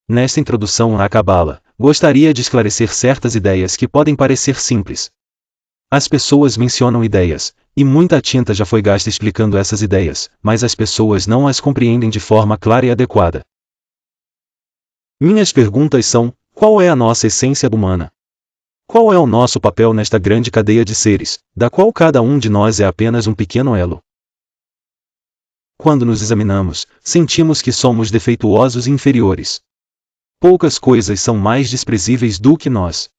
Nesta introdução à Cabala, gostaria de esclarecer certas ideias que podem parecer simples. As pessoas mencionam ideias, e muita tinta já foi gasta explicando essas ideias, mas as pessoas não as compreendem de forma clara e adequada. Minhas perguntas são: qual é a nossa essência humana? Qual é o nosso papel nesta grande cadeia de seres, da qual cada um de nós é apenas um pequeno elo? Quando nos examinamos, sentimos que somos defeituosos e inferiores. Poucas coisas são mais desprezíveis do que nós.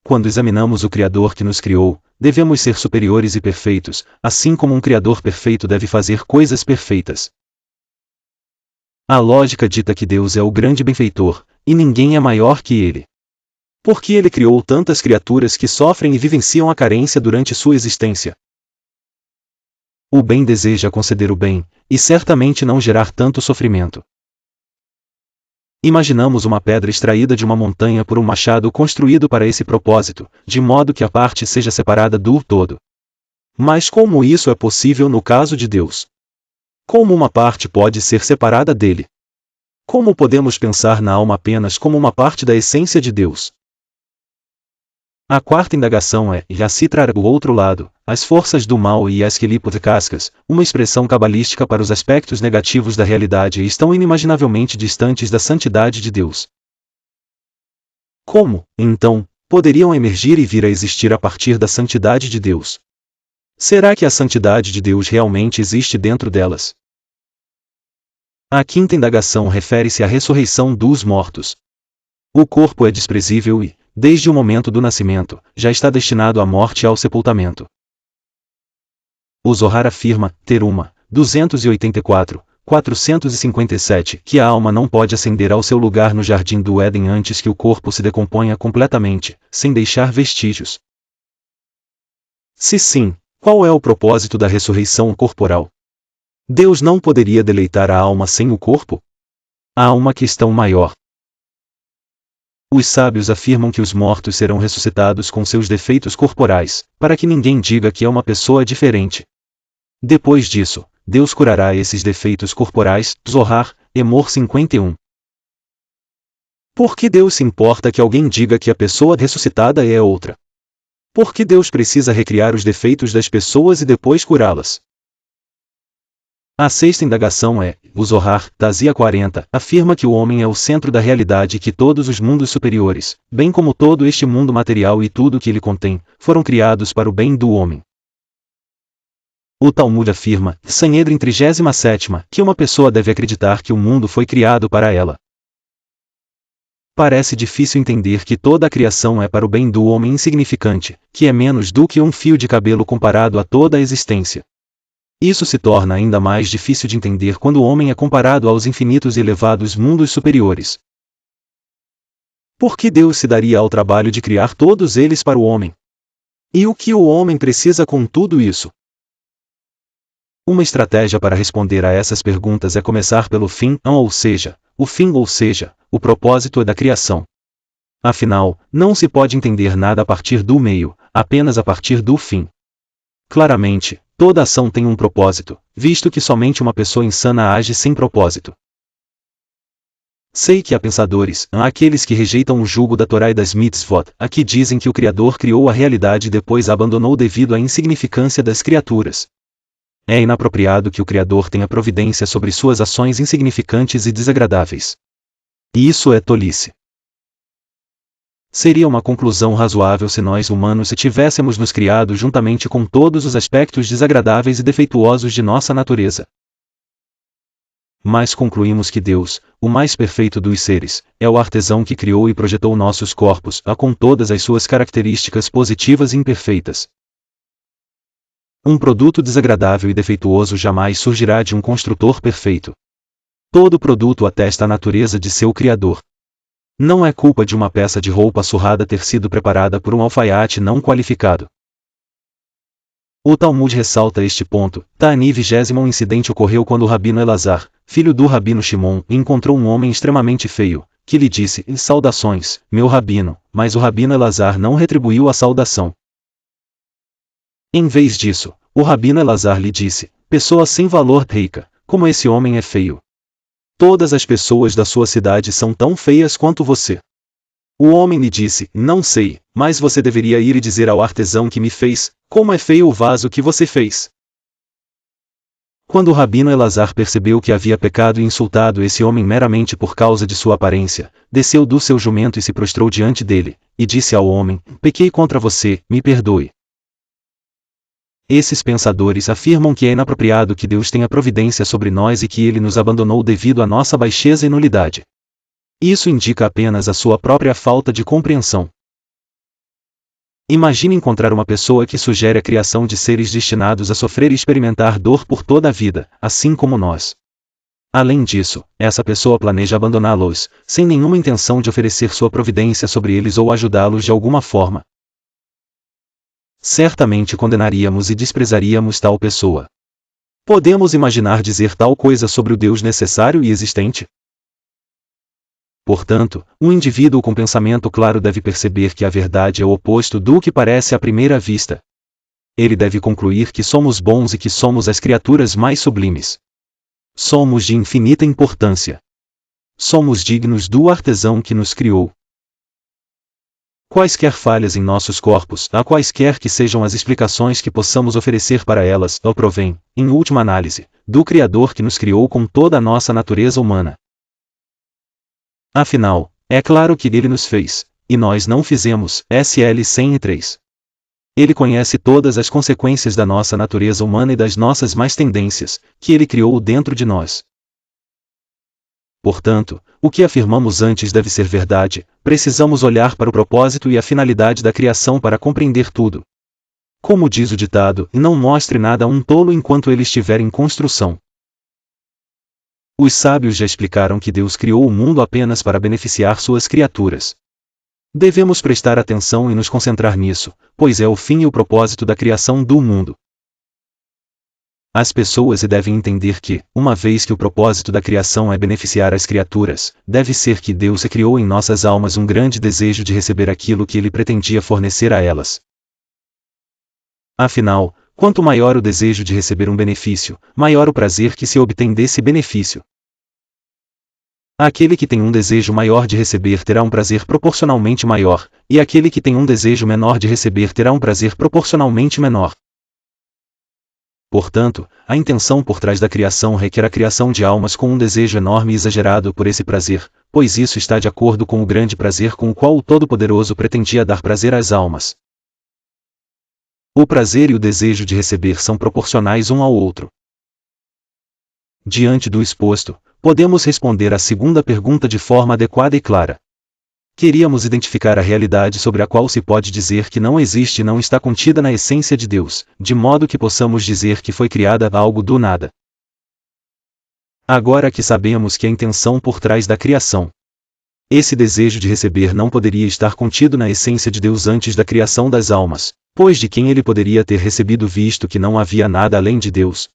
Quando examinamos o Criador que nos criou, devemos ser superiores e perfeitos, assim como um Criador perfeito deve fazer coisas perfeitas. A lógica dita que Deus é o grande benfeitor, e ninguém é maior que Ele. Porque Ele criou tantas criaturas que sofrem e vivenciam a carência durante sua existência. O bem deseja conceder o bem, e certamente não gerar tanto sofrimento. Imaginamos uma pedra extraída de uma montanha por um machado construído para esse propósito, de modo que a parte seja separada do todo. Mas como isso é possível no caso de Deus? Como uma parte pode ser separada dele? Como podemos pensar na alma apenas como uma parte da essência de Deus? A quarta indagação é, já se trará do outro lado, as forças do mal e as quelipodcascas, uma expressão cabalística para os aspectos negativos da realidade e estão inimaginavelmente distantes da santidade de Deus. Como, então, poderiam emergir e vir a existir a partir da santidade de Deus? Será que a santidade de Deus realmente existe dentro delas? A quinta indagação refere-se à ressurreição dos mortos. O corpo é desprezível e, desde o momento do nascimento, já está destinado à morte e ao sepultamento. O Zohar afirma, Teruma, 284, 457, que a alma não pode ascender ao seu lugar no jardim do Éden antes que o corpo se decomponha completamente, sem deixar vestígios. Se sim, qual é o propósito da ressurreição corporal? Deus não poderia deleitar a alma sem o corpo? Há uma questão maior. Os sábios afirmam que os mortos serão ressuscitados com seus defeitos corporais, para que ninguém diga que é uma pessoa diferente. Depois disso, Deus curará esses defeitos corporais. Zohar, Emor 51. Por que Deus se importa que alguém diga que a pessoa ressuscitada é outra? Por que Deus precisa recriar os defeitos das pessoas e depois curá-las? A sexta indagação é, o Zohar, Tazia 40, afirma que o homem é o centro da realidade e que todos os mundos superiores, bem como todo este mundo material e tudo que ele contém, foram criados para o bem do homem. O Talmud afirma, Sanhedrin 37ª, que uma pessoa deve acreditar que o mundo foi criado para ela. Parece difícil entender que toda a criação é para o bem do homem insignificante, que é menos do que um fio de cabelo comparado a toda a existência. Isso se torna ainda mais difícil de entender quando o homem é comparado aos infinitos e elevados mundos superiores. Por que Deus se daria ao trabalho de criar todos eles para o homem? E o que o homem precisa com tudo isso? Uma estratégia para responder a essas perguntas é começar pelo fim, ou seja, o propósito da criação. Afinal, não se pode entender nada a partir do meio, apenas a partir do fim. Claramente, toda ação tem um propósito, visto que somente uma pessoa insana age sem propósito. Sei que há pensadores, há aqueles que rejeitam o jugo da Torá e das mitzvot, a que dizem que o Criador criou a realidade e depois a abandonou devido à insignificância das criaturas. É inapropriado que o Criador tenha providência sobre suas ações insignificantes e desagradáveis. E isso é tolice. Seria uma conclusão razoável se nós humanos tivéssemos nos criado juntamente com todos os aspectos desagradáveis e defeituosos de nossa natureza. Mas concluímos que Deus, o mais perfeito dos seres, é o artesão que criou e projetou nossos corpos, com todas as suas características positivas e imperfeitas. Um produto desagradável e defeituoso jamais surgirá de um construtor perfeito. Todo produto atesta a natureza de seu Criador. Não é culpa de uma peça de roupa surrada ter sido preparada por um alfaiate não qualificado. O Talmud ressalta este ponto. Ta'ani 20º incidente ocorreu quando o Rabino Elazar, filho do Rabino Shimon, encontrou um homem extremamente feio, que lhe disse, saudações, meu Rabino, mas o Rabino Elazar não retribuiu a saudação. Em vez disso, o Rabino Elazar lhe disse, pessoa sem valor rica, como esse homem é feio. Todas as pessoas da sua cidade são tão feias quanto você. O homem lhe disse: Não sei, mas você deveria ir e dizer ao artesão que me fez, como é feio o vaso que você fez. Quando o rabino Elazar percebeu que havia pecado e insultado esse homem meramente por causa de sua aparência, desceu do seu jumento e se prostrou diante dele, e disse ao homem: Pequei contra você, me perdoe. Esses pensadores afirmam que é inapropriado que Deus tenha providência sobre nós e que Ele nos abandonou devido à nossa baixeza e nulidade. Isso indica apenas a sua própria falta de compreensão. Imagine encontrar uma pessoa que sugere a criação de seres destinados a sofrer e experimentar dor por toda a vida, assim como nós. Além disso, essa pessoa planeja abandoná-los, sem nenhuma intenção de oferecer sua providência sobre eles ou ajudá-los de alguma forma. Certamente condenaríamos e desprezaríamos tal pessoa. Podemos imaginar dizer tal coisa sobre o Deus necessário e existente? Portanto, um indivíduo com pensamento claro deve perceber que a verdade é o oposto do que parece à primeira vista. Ele deve concluir que somos bons e que somos as criaturas mais sublimes. Somos de infinita importância. Somos dignos do artesão que nos criou. Quaisquer falhas em nossos corpos, a quaisquer que sejam as explicações que possamos oferecer para elas, provém, em última análise, do Criador que nos criou com toda a nossa natureza humana. Afinal, é claro que Ele nos fez, e nós não fizemos, SL 103. Ele conhece todas as consequências da nossa natureza humana e das nossas más tendências, que Ele criou dentro de nós. Portanto, o que afirmamos antes deve ser verdade, precisamos olhar para o propósito e a finalidade da criação para compreender tudo. Como diz o ditado, não mostre nada a um tolo enquanto ele estiver em construção. Os sábios já explicaram que Deus criou o mundo apenas para beneficiar suas criaturas. Devemos prestar atenção e nos concentrar nisso, pois é o fim e o propósito da criação do mundo. As pessoas devem entender que, uma vez que o propósito da criação é beneficiar as criaturas, deve ser que Deus criou em nossas almas um grande desejo de receber aquilo que Ele pretendia fornecer a elas. Afinal, quanto maior o desejo de receber um benefício, maior o prazer que se obtém desse benefício. Aquele que tem um desejo maior de receber terá um prazer proporcionalmente maior, e aquele que tem um desejo menor de receber terá um prazer proporcionalmente menor. Portanto, a intenção por trás da criação requer a criação de almas com um desejo enorme e exagerado por esse prazer, pois isso está de acordo com o grande prazer com o qual o Todo-Poderoso pretendia dar prazer às almas. O prazer e o desejo de receber são proporcionais um ao outro. Diante do exposto, podemos responder à segunda pergunta de forma adequada e clara. Queríamos identificar a realidade sobre a qual se pode dizer que não existe e não está contida na essência de Deus, de modo que possamos dizer que foi criada algo do nada. Agora que sabemos que a intenção por trás da criação, esse desejo de receber não poderia estar contido na essência de Deus antes da criação das almas, pois de quem ele poderia ter recebido visto que não havia nada além de Deus?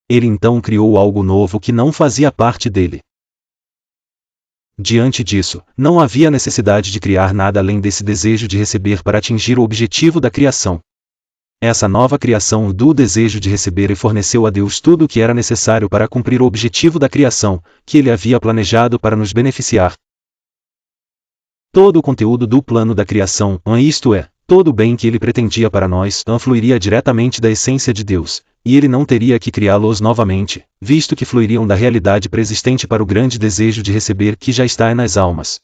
Ele então criou algo novo que não fazia parte dele. Diante disso, não havia necessidade de criar nada além desse desejo de receber para atingir o objetivo da criação. Essa nova criação do desejo de receber e forneceu a Deus tudo o que era necessário para cumprir o objetivo da criação, que ele havia planejado para nos beneficiar. Todo o conteúdo do plano da criação, isto é, todo o bem que ele pretendia para nós, fluiria diretamente da essência de Deus, e ele não teria que criá-los novamente, visto que fluiriam da realidade preexistente para o grande desejo de receber que já está nas almas.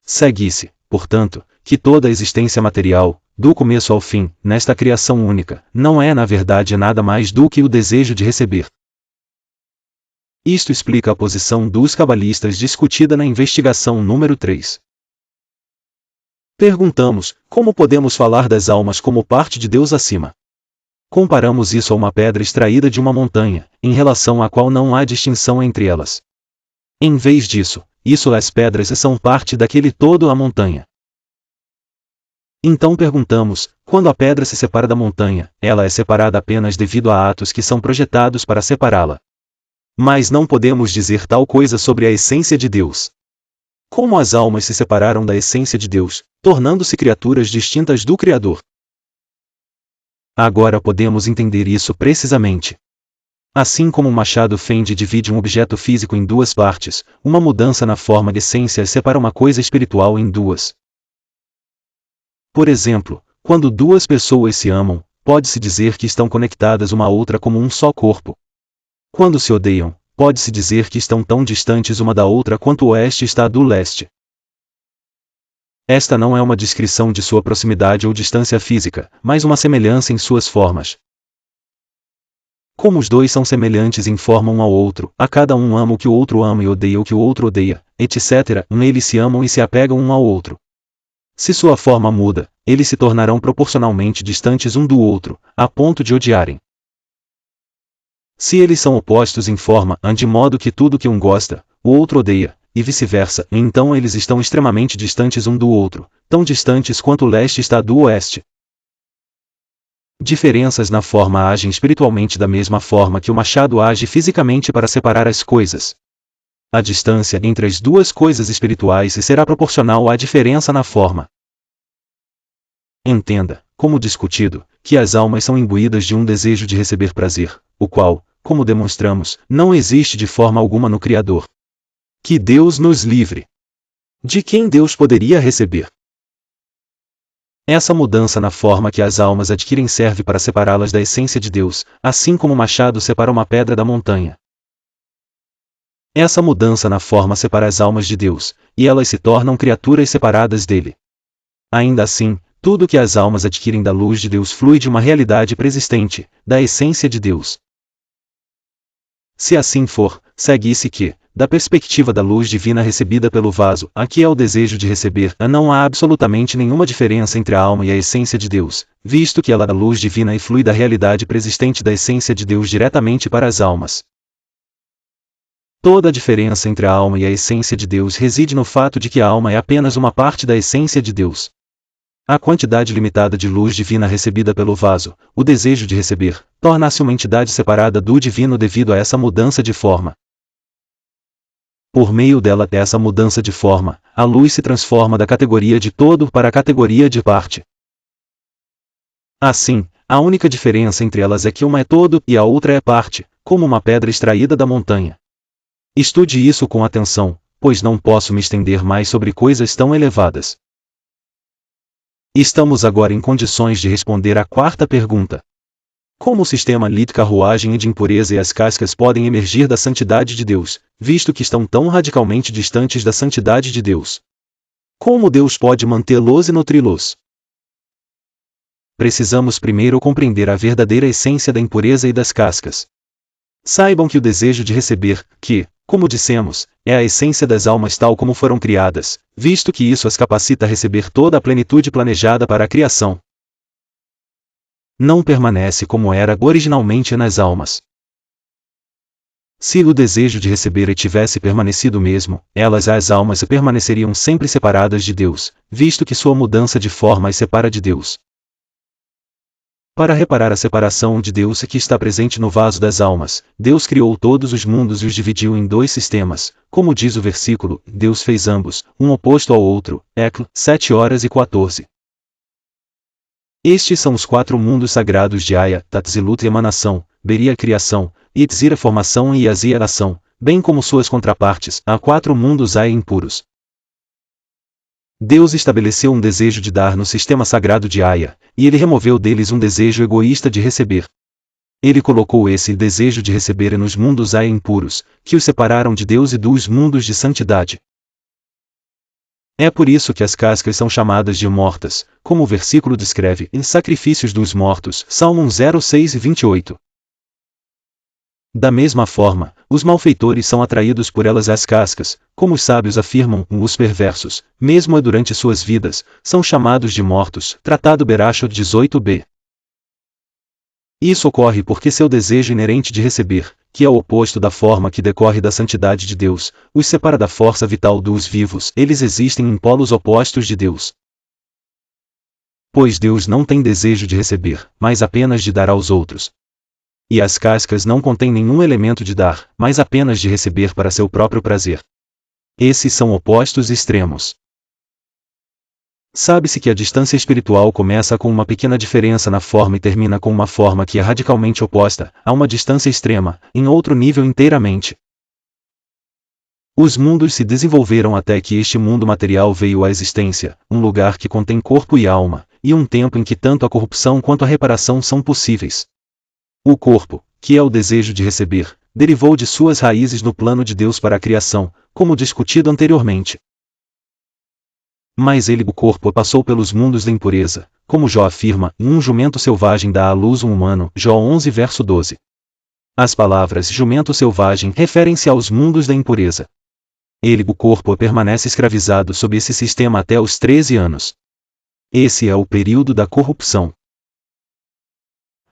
Segue-se, portanto, que toda a existência material, do começo ao fim, nesta criação única, não é na verdade nada mais do que o desejo de receber. Isto explica a posição dos cabalistas discutida na investigação número 3. Perguntamos, como podemos falar das almas como parte de Deus acima? Comparamos isso a uma pedra extraída de uma montanha, em relação à qual não há distinção entre elas. Em vez disso, as pedras são parte daquele todo a montanha. Então perguntamos, quando a pedra se separa da montanha, ela é separada apenas devido a atos que são projetados para separá-la. Mas não podemos dizer tal coisa sobre a essência de Deus. Como as almas se separaram da essência de Deus, tornando-se criaturas distintas do Criador? Agora podemos entender isso precisamente. Assim como um machado fende e divide um objeto físico em duas partes, uma mudança na forma de essência separa uma coisa espiritual em duas. Por exemplo, quando duas pessoas se amam, pode-se dizer que estão conectadas uma à outra como um só corpo. Quando se odeiam, pode-se dizer que estão tão distantes uma da outra quanto o oeste está do leste. Esta não é uma descrição de sua proximidade ou distância física, mas uma semelhança em suas formas. Como os dois são semelhantes em forma um ao outro, a cada um ama o que o outro ama e odeia o que o outro odeia, etc., eles se amam e se apegam um ao outro. Se sua forma muda, eles se tornarão proporcionalmente distantes um do outro, a ponto de odiarem. Se eles são opostos em forma, de modo que tudo que um gosta, o outro odeia, e vice-versa, então eles estão extremamente distantes um do outro, tão distantes quanto o leste está do oeste. Diferenças na forma agem espiritualmente da mesma forma que o machado age fisicamente para separar as coisas. A distância entre as duas coisas espirituais será proporcional à diferença na forma. Entenda, como discutido, que as almas são imbuídas de um desejo de receber prazer, o qual, como demonstramos, não existe de forma alguma no Criador. Que Deus nos livre! De quem Deus poderia receber? Essa mudança na forma que as almas adquirem serve para separá-las da essência de Deus, assim como o machado separa uma pedra da montanha. Essa mudança na forma separa as almas de Deus, e elas se tornam criaturas separadas dele. Ainda assim, tudo que as almas adquirem da luz de Deus flui de uma realidade preexistente, da essência de Deus. Se assim for, segue-se que, da perspectiva da luz divina recebida pelo vaso, aqui é o desejo de receber, não há absolutamente nenhuma diferença entre a alma e a essência de Deus, visto que ela é a luz divina e flui da realidade preexistente da essência de Deus diretamente para as almas. Toda a diferença entre a alma e a essência de Deus reside no fato de que a alma é apenas uma parte da essência de Deus. A quantidade limitada de luz divina recebida pelo vaso, o desejo de receber, torna-se uma entidade separada do divino devido a essa mudança de forma. Por meio dela, essa mudança de forma, a luz se transforma da categoria de todo para a categoria de parte. Assim, a única diferença entre elas é que uma é todo e a outra é parte, como uma pedra extraída da montanha. Estude isso com atenção, pois não posso me estender mais sobre coisas tão elevadas. Estamos agora em condições de responder à quarta pergunta. Como o sistema lid carruagem de impureza e as cascas podem emergir da santidade de Deus, visto que estão tão radicalmente distantes da santidade de Deus? Como Deus pode mantê-los e nutri-los? Precisamos primeiro compreender a verdadeira essência da impureza e das cascas. Saibam que o desejo de receber, que, como dissemos, é a essência das almas tal como foram criadas, visto que isso as capacita a receber toda a plenitude planejada para a criação. Não permanece como era originalmente nas almas. Se o desejo de receber tivesse permanecido mesmo, as almas permaneceriam sempre separadas de Deus, visto que sua mudança de forma as separa de Deus. Para reparar a separação de Deus que está presente no vaso das almas, Deus criou todos os mundos e os dividiu em dois sistemas, como diz o versículo, Deus fez ambos, um oposto ao outro, Ecl. 7:14. Estes são os quatro mundos sagrados de Aya, Tatzilut emanação, Beri a criação, Itzir a formação e Yazi a ação, bem como suas contrapartes, há quatro mundos Aya impuros. Deus estabeleceu um desejo de dar no sistema sagrado de Aya, e ele removeu deles um desejo egoísta de receber. Ele colocou esse desejo de receber nos mundos Aya impuros, que os separaram de Deus e dos mundos de santidade. É por isso que as cascas são chamadas de mortas, como o versículo descreve, em Sacrifícios dos Mortos, Salmo 06:28. Da mesma forma, os malfeitores são atraídos por elas às cascas, como os sábios afirmam, os perversos, mesmo durante suas vidas, são chamados de mortos, tratado Berachot 18b. Isso ocorre porque seu desejo inerente de receber, que é o oposto da forma que decorre da santidade de Deus, os separa da força vital dos vivos, eles existem em polos opostos de Deus. Pois Deus não tem desejo de receber, mas apenas de dar aos outros. E as cascas não contêm nenhum elemento de dar, mas apenas de receber para seu próprio prazer. Esses são opostos extremos. Sabe-se que a distância espiritual começa com uma pequena diferença na forma e termina com uma forma que é radicalmente oposta, a uma distância extrema, em outro nível inteiramente. Os mundos se desenvolveram até que este mundo material veio à existência, um lugar que contém corpo e alma, e um tempo em que tanto a corrupção quanto a reparação são possíveis. O corpo, que é o desejo de receber, derivou de suas raízes no plano de Deus para a criação, como discutido anteriormente. Mas o corpo passou pelos mundos da impureza, como Jó afirma, um jumento selvagem dá à luz um humano, Jó 11 verso 12. As palavras jumento selvagem referem-se aos mundos da impureza. O corpo permanece escravizado sob esse sistema até os 13 anos. Esse é o período da corrupção.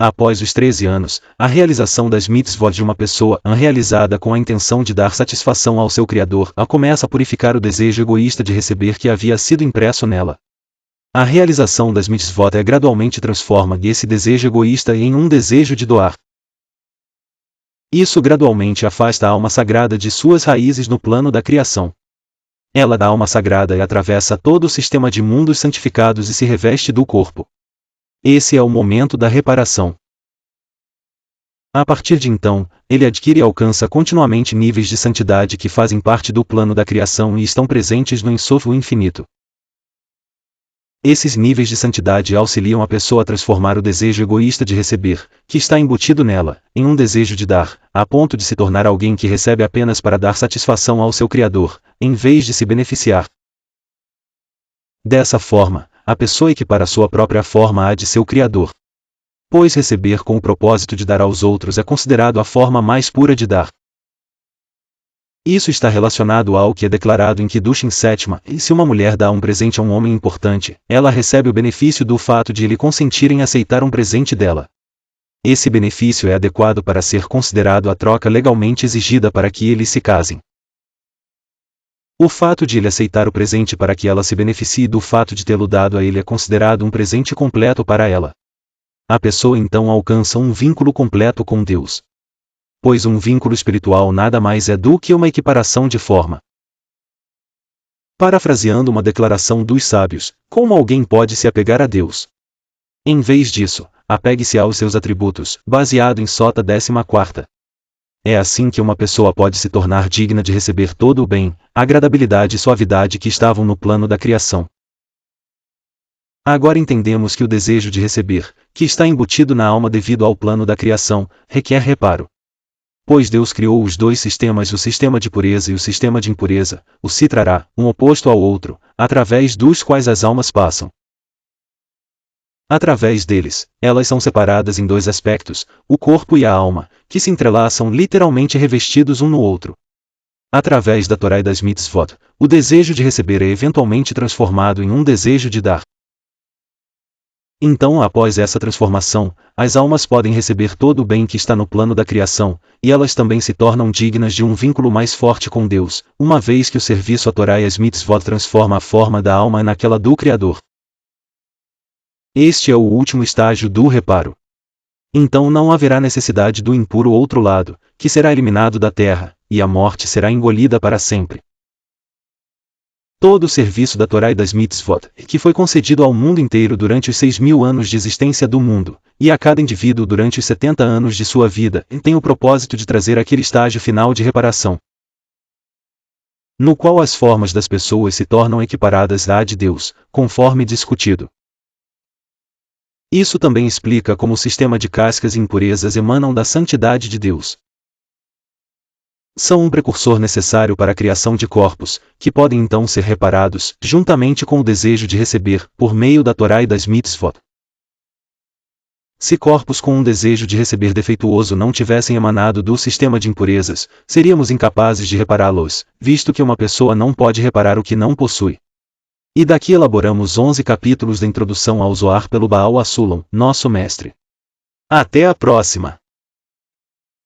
Após os 13 anos, a realização das mitzvot de uma pessoa realizada com a intenção de dar satisfação ao seu Criador começa a purificar o desejo egoísta de receber que havia sido impresso nela. A realização das mitzvot gradualmente transforma esse desejo egoísta em um desejo de doar. Isso gradualmente afasta a alma sagrada de suas raízes no plano da criação. Ela da alma sagrada atravessa todo o sistema de mundos santificados e se reveste do corpo. Esse é o momento da reparação. A partir de então, ele adquire e alcança continuamente níveis de santidade que fazem parte do plano da criação e estão presentes no Ensof o infinito. Esses níveis de santidade auxiliam a pessoa a transformar o desejo egoísta de receber, que está embutido nela, em um desejo de dar, a ponto de se tornar alguém que recebe apenas para dar satisfação ao seu Criador, em vez de se beneficiar. Dessa forma, a pessoa equipara sua própria forma à de seu Criador. Pois receber com o propósito de dar aos outros é considerado a forma mais pura de dar. Isso está relacionado ao que é declarado em Kiddushin Sétima, e se uma mulher dá um presente a um homem importante, ela recebe o benefício do fato de ele consentir em aceitar um presente dela. Esse benefício é adequado para ser considerado a troca legalmente exigida para que eles se casem. O fato de ele aceitar o presente para que ela se beneficie do fato de tê-lo dado a ele é considerado um presente completo para ela. A pessoa então alcança um vínculo completo com Deus. Pois um vínculo espiritual nada mais é do que uma equiparação de forma. Parafraseando uma declaração dos sábios, como alguém pode se apegar a Deus? Em vez disso, apegue-se aos seus atributos, baseado em Sota 14ª. É assim que uma pessoa pode se tornar digna de receber todo o bem, agradabilidade e suavidade que estavam no plano da criação. Agora entendemos que o desejo de receber, que está embutido na alma devido ao plano da criação, requer reparo. Pois Deus criou os dois sistemas, o sistema de pureza e o sistema de impureza, o Sitrará, um oposto ao outro, através dos quais as almas passam. Através deles, elas são separadas em dois aspectos, o corpo e a alma, que se entrelaçam literalmente revestidos um no outro. Através da Torá e das mitzvot, o desejo de receber é eventualmente transformado em um desejo de dar. Então, após essa transformação, as almas podem receber todo o bem que está no plano da criação, e elas também se tornam dignas de um vínculo mais forte com Deus, uma vez que o serviço à Torá e às mitzvot transforma a forma da alma naquela do Criador. Este é o último estágio do reparo. Então não haverá necessidade do impuro outro lado, que será eliminado da terra, e a morte será engolida para sempre. Todo o serviço da Torá e das mitzvot, que foi concedido ao mundo inteiro durante os 6.000 anos de existência do mundo, e a cada indivíduo durante os 70 anos de sua vida, tem o propósito de trazer aquele estágio final de reparação, no qual as formas das pessoas se tornam equiparadas à de Deus, conforme discutido. Isso também explica como o sistema de cascas e impurezas emanam da santidade de Deus. São um precursor necessário para a criação de corpos, que podem então ser reparados, juntamente com o desejo de receber, por meio da Torá e das mitzvot. Se corpos com um desejo de receber defeituoso não tivessem emanado do sistema de impurezas, seríamos incapazes de repará-los, visto que uma pessoa não pode reparar o que não possui. E daqui elaboramos 11 capítulos da introdução ao Zohar pelo Baal Hassulam, nosso mestre. Até a próxima!